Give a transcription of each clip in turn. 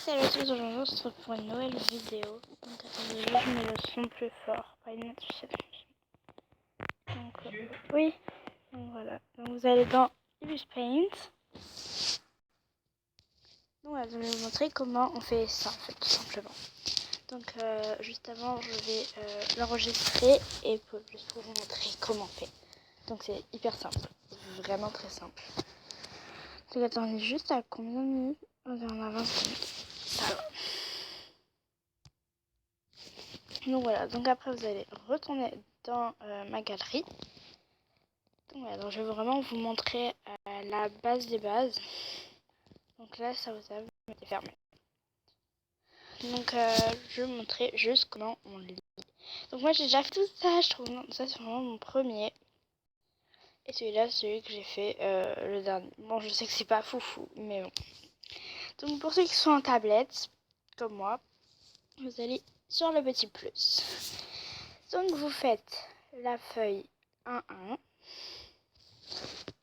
Salut à tous, aujourd'hui on se retrouve pour une nouvelle vidéo. Donc attendez, je mets le son plus fort, pas une notification. Donc oui, donc voilà. Donc vous allez dans Illustrator Paint. Donc voilà, je vais vous montrer comment on fait ça en fait, tout simplement. Donc juste avant, je vais l'enregistrer et juste pour vous montrer comment on fait. Donc c'est hyper simple, vraiment très simple. Donc attendez, juste à combien de minutes? On a 20 minutes. Ça va. Donc voilà, donc après vous allez retourner dans ma galerie. Donc voilà, donc je vais vraiment vous montrer la base des bases. Donc là, ça vous a été fermé. Donc je vais vous montrer juste comment on lit. Donc moi j'ai déjà fait tout ça, je trouve ça c'est vraiment mon premier. Et celui-là, celui que j'ai fait le dernier. Bon, je sais que c'est pas foufou, mais bon. Donc pour ceux qui sont en tablette, comme moi, vous allez sur le petit plus. Donc vous faites la feuille 1-1.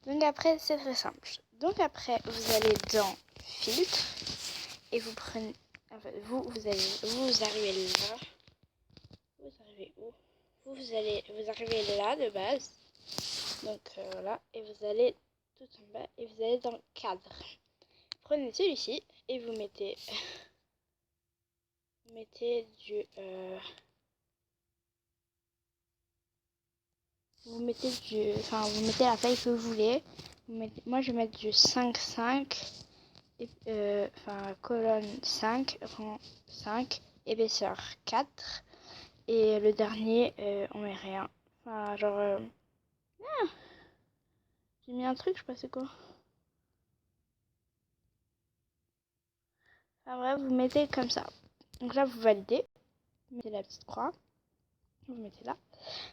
Donc après, c'est très simple. Donc après, vous allez dans filtre et vous prenez, enfin, vous arrivez là. Vous arrivez où? Vous arrivez là de base. Donc voilà, et vous allez tout en bas et vous allez dans cadre. Prenez celui-ci et vous mettez du vous mettez la feuille que vous voulez. Moi je vais mettre du 5-5. Colonne 5, rang 5, épaisseur 4. Et le dernier, on met rien. Enfin, genre... j'ai mis un truc, je sais pas c'est quoi. Enfin bref, vous mettez comme ça. Donc là, vous validez. Vous mettez la petite croix. Vous mettez là.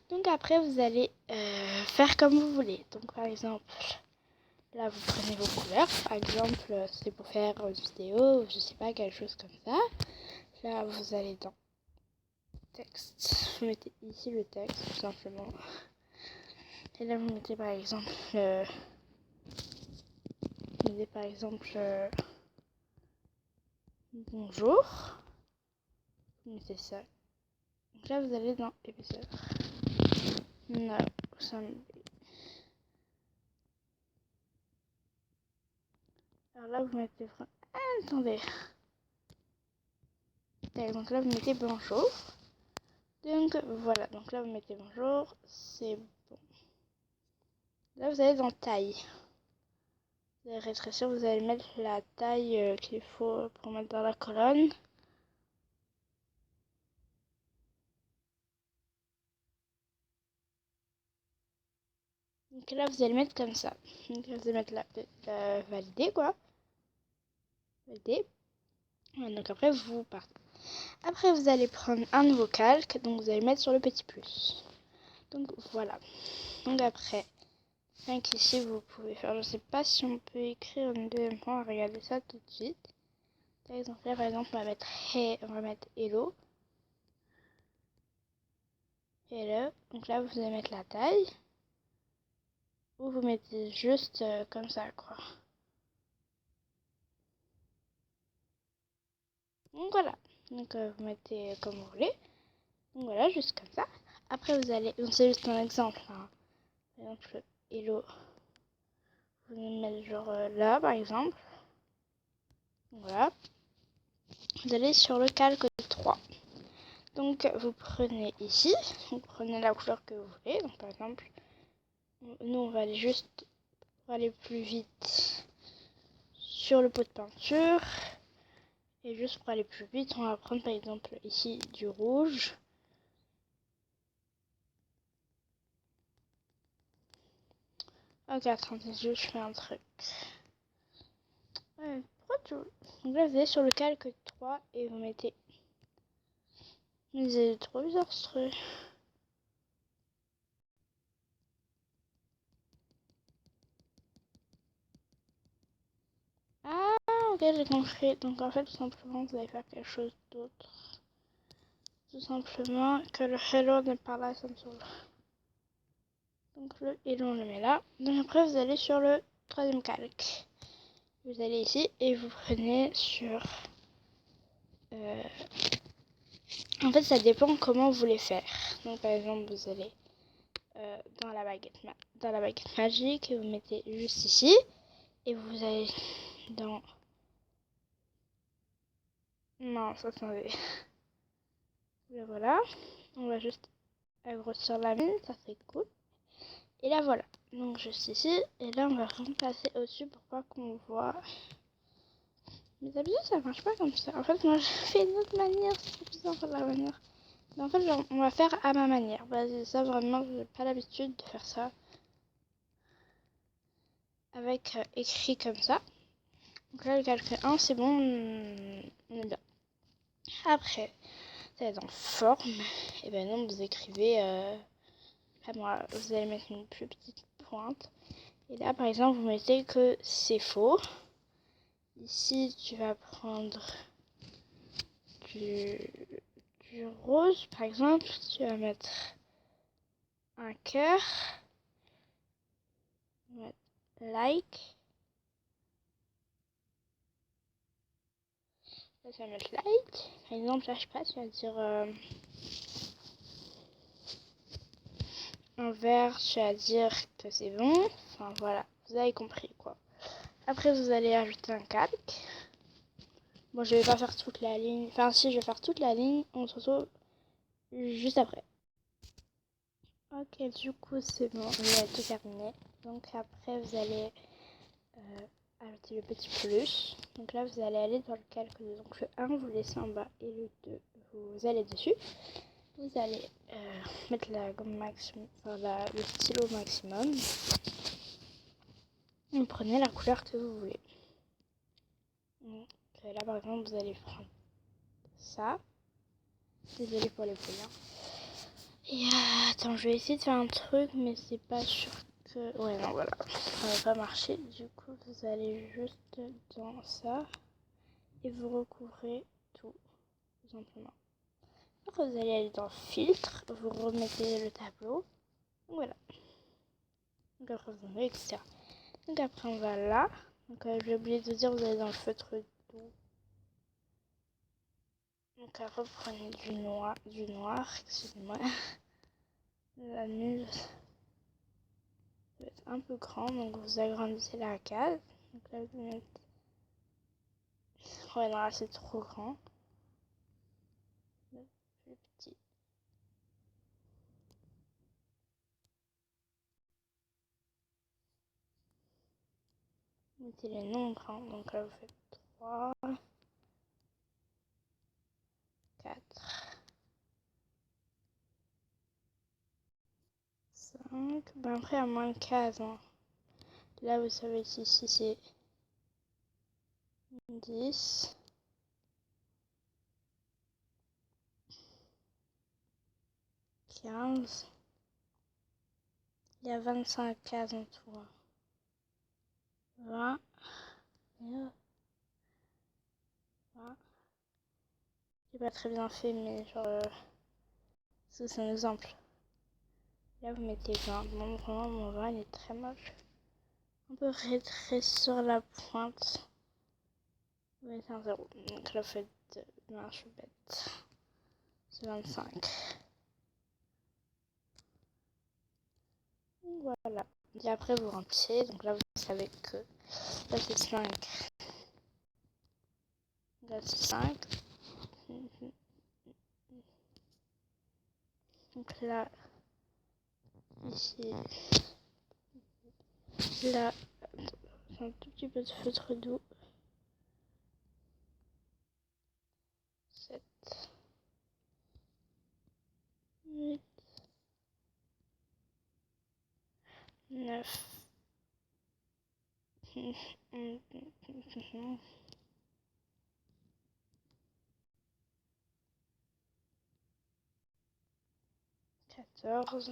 Donc après, vous allez faire comme vous voulez. Donc par exemple, là, vous prenez vos couleurs. Par exemple, c'est pour faire une vidéo, je sais pas, quelque chose comme ça. Là, vous allez dans texte. Vous mettez ici le texte, tout simplement. Et là, vous mettez par exemple, bonjour. Vous mettez ça. Donc là, vous allez dans épisode. Non, ça me... Alors là, vous mettez... attendez. Donc là, vous mettez bonjour. Donc voilà, donc là, vous mettez bonjour. C'est bon. Là, vous allez dans taille. Vous allez rétrécir, vous allez mettre la taille qu'il faut pour mettre dans la colonne. Donc là, vous allez mettre comme ça. Donc là, vous allez mettre la valider, quoi. Valider. Donc après, vous partez. Après, vous allez prendre un nouveau calque. Donc, vous allez mettre sur le petit plus. Donc, voilà. Donc après, donc ici, vous pouvez faire... Je ne sais pas si on peut écrire une deuxième fois. On va regarder ça tout de suite. Par exemple, là, on va mettre hey, on va mettre hello. Hello. Donc là, vous allez mettre la taille. Ou vous mettez juste comme ça, quoi. Donc voilà. Donc vous mettez comme vous voulez. Donc voilà, juste comme ça. Après, vous allez... Donc c'est juste un exemple. Hein. Par exemple, hello. Vous allez mettre genre là, par exemple. Voilà. Vous allez sur le calque 3. Donc vous prenez ici, vous prenez la couleur que vous voulez. Donc par exemple, nous on va aller juste pour aller plus vite sur le pot de peinture. Et juste pour aller plus vite, on va prendre par exemple ici du rouge. Ok, attendez, je fais un truc. Ouais, pourquoi tu... Donc là vous allez sur le calque 3 et vous mettez... Mais c'est trop bizarre ce truc. Ah, ok, j'ai compris. Donc en fait, tout simplement, vous allez faire quelque chose d'autre. Tout simplement que le hello n'est pas là, ça me saoule. Donc le hello, on le met là. Donc après, vous allez sur le troisième calque. Vous allez ici et vous prenez sur En fait, ça dépend comment vous les faire. Donc, par exemple, vous allez dans la baguette magique et vous mettez juste ici. Et vous allez dans... Non, ça attendez. Et voilà. On va juste agrostir la mine, ça c'est cool. Et là voilà. Donc juste ici. Et là on va remplacer au-dessus pour pas qu'on voit. Mais d'habitude ça marche pas comme ça. En fait moi je fais une autre manière. C'est bizarre la manière. Mais en fait genre, on va faire à ma manière. Ça vraiment j'ai pas l'habitude de faire ça. Avec écrit comme ça. Donc là le calcul 1 c'est bon. On est bien. Après, ça va être en forme. Et ben non vous écrivez... moi, vous allez mettre une plus petite pointe. Et là, par exemple, vous mettez que c'est faux. Ici, tu vas prendre du rose, par exemple. Tu vas mettre un cœur. Mettre like. Là, tu vas mettre like. Par exemple, là, je sais pas, tu vas dire un vert, tu vas dire que c'est bon. Enfin, voilà, vous avez compris, quoi. Après, vous allez ajouter un calque. Bon, je vais pas faire toute la ligne. Enfin, si, je vais faire toute la ligne. On se retrouve juste après. Ok, du coup, c'est bon. J'ai tout terminé. Donc, après, vous allez ajouter le petit plus. Donc là, vous allez aller dans le calque 2. Donc, le 1, vous laissez en bas. Et le 2, vous allez dessus. Vous allez mettre la gomme maximum, enfin, le stylo maximum. Vous prenez la couleur que vous voulez. Donc, là, par exemple, vous allez prendre ça. Désolée pour les bruits. Et attends, je vais essayer de faire un truc, mais c'est pas sûr que... Ouais, non, voilà. Ça va pas marcher. Du coup, vous allez juste dans ça. Et vous recouvrez tout, tout simplement. Après, vous allez aller dans filtre. Vous remettez le tableau. Donc, voilà. Donc, après, vous mettez, etc. Donc, après, on va là. Donc, j'ai oublié de dire, vous allez dans le feutre doux. Donc, après, vous prenez du noir, excusez-moi. La mule va être un peu grand, donc vous agrandissez la case. Donc là, vous mettez... Ouais, non, là, c'est trop grand. Le plus petit. Vous mettez les nombres, hein. Donc là, vous faites 3, 4, 5. Ben après, à moins de 15, hein. Là, vous savez si c'est 10, 15. Il y a 25 cases en tout. 20. 20. J'ai pas très bien fait, mais genre... c'est un exemple. Là, vous mettez 20. Bon, vraiment, mon 20, il est très moche. Un peu rétréci sur la pointe. Vous mettez un 0. Donc là, vous faites... Non, je suis bête. C'est 25. Voilà. Et après, vous remplissez. Donc là, vous savez que... Là, c'est 5. Là, c'est 5. Donc là... Ici... Là... Un tout petit peu de feutre doux. 7. 8. 9. 14.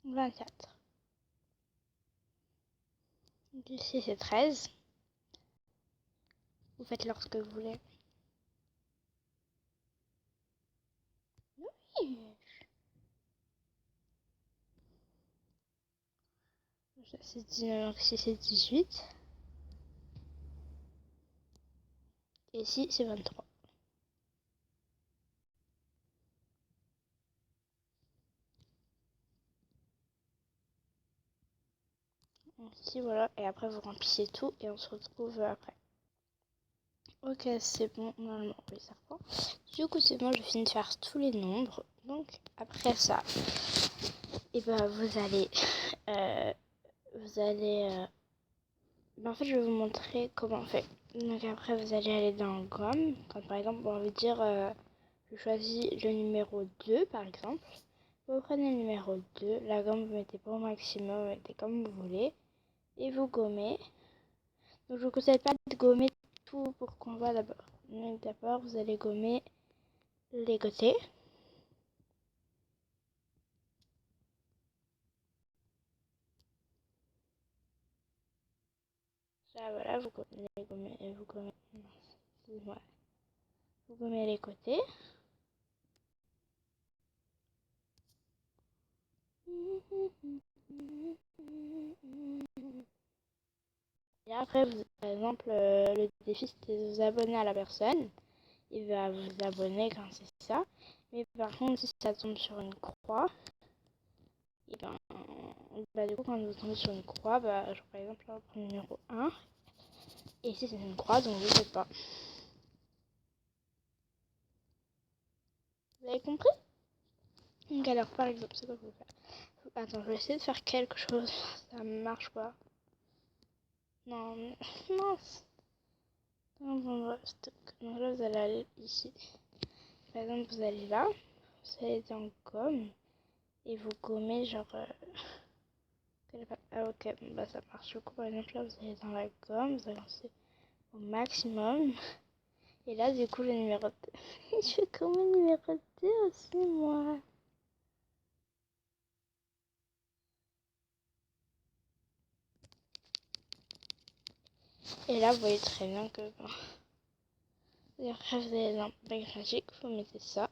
24. Ici c'est 13. Vous faites lorsque vous voulez. c'est 19, ici c'est 18. Et ici c'est 23. Donc ici voilà, et après vous remplissez tout et on se retrouve après. Ok, c'est bon, normalement, oui, ça reprend. Du coup, c'est bon, je finis de faire tous les nombres. Donc, après ça, et ben, vous allez... en fait, je vais vous montrer comment on fait. Donc, après, vous allez aller dans gomme. Quand, par exemple, on va dire, je choisis le numéro 2, par exemple. Vous prenez le numéro 2, la gomme, vous mettez pas au maximum, vous mettez comme vous voulez. Et vous gommez. Donc, je vous conseille pas de gommer tout pour qu'on voit d'abord. Donc, d'abord, vous allez gommer les côtés. Là, voilà, vous gommez les côtés. Et après, par exemple, le défi, c'est de vous abonner à la personne. Il va vous abonner quand c'est ça. Mais par contre, si ça tombe sur une croix, et ben, du coup, quand vous tombez sur une croix, genre, par exemple, là, on prend le numéro 1. Et ici, c'est une croix, donc vous ne faites pas. Vous avez compris? Donc, alors, par exemple, c'est quoi que vous faites? Attends, je vais essayer de faire quelque chose. Ça marche pas. Non, mais... mince. Non, bon, bref, donc là, vous allez aller ici. Par exemple, vous allez là. Vous allez dans gomme. Et vous gommez genre... Ah ok, bon, bah ça marche. Du coup, par exemple, là, vous allez dans la gomme. Vous allez lancer au maximum. Et là, du coup, le numéro 2. Je fais comme le numéro 2 aussi, moi. Et là, vous voyez très bien que... Bon. Et après, vous allez dans bague magique. Vous mettez ça.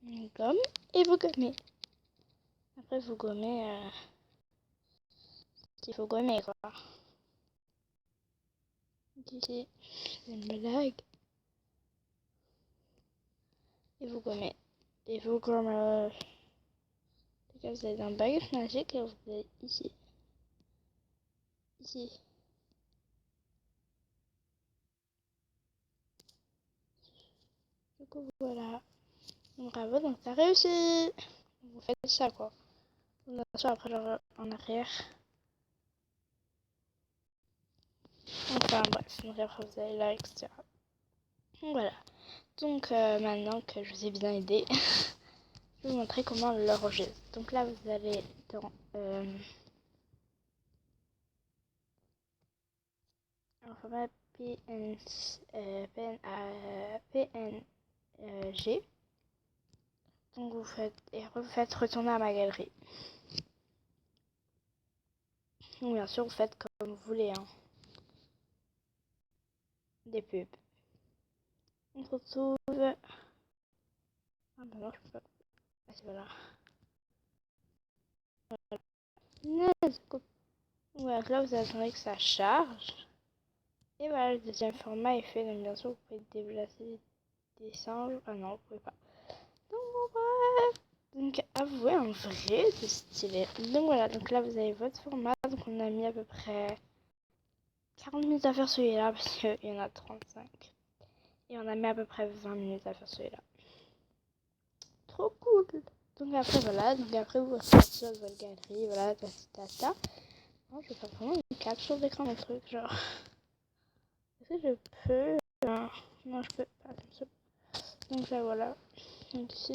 Une gomme. Et vous gommez. Après, vous gommez... il faut gommer, quoi. Ici, c'est une blague. Et vous gommez. Et vous gommez... Là, vous allez dans baguette magique et vous allez ici. Ici. Du coup, voilà. Donc, bravo, donc t'as réussi. Vous faites ça, quoi. Bien sûr, après, genre, en arrière. Enfin, bref. Donc, après, vous allez là, etc. Donc, voilà. Donc, maintenant que je vous ai bien aidé, je vais vous montrer comment l'enregistrer. Donc là, vous allez dans... format PNG. Donc vous faites et après vous faites retourner à ma galerie. Donc bien sûr vous faites comme vous voulez, hein. Des pubs. On se retrouve. Ah bah non je peux pas. Ah, c'est voilà. Naze. Ouais, là vous attendez que ça charge. Et voilà, le deuxième format est fait. Donc bien sûr vous pouvez déplacer des singes. Ah non vous pouvez pas. Donc bref. Donc avouez en vrai c'est stylé. Donc voilà, donc là vous avez votre format. Donc on a mis à peu près 40 minutes à faire celui-là parce qu'il y en a 35. Et on a mis à peu près 20 minutes à faire celui-là. Trop cool. Donc après voilà, donc après vous repartez dans votre galerie, voilà, tata. Non, je vais faire vraiment une capture d'écran mon truc, genre. Est-ce que je peux non, je peux pas comme ça. Donc là voilà. Donc ici.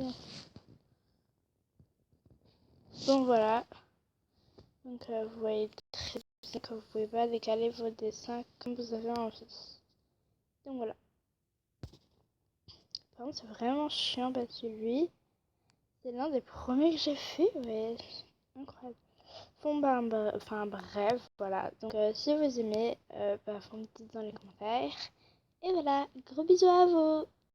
Donc voilà. Donc vous voyez très bien que vous pouvez pas décaler vos dessins comme vous avez envie. Donc voilà. Par contre c'est vraiment chiant parce que lui, c'est l'un des premiers que j'ai fait, ouais. Incroyable. Bon, enfin bref, voilà. Donc si vous aimez, vous me dites dans les commentaires. Et voilà, gros bisous à vous.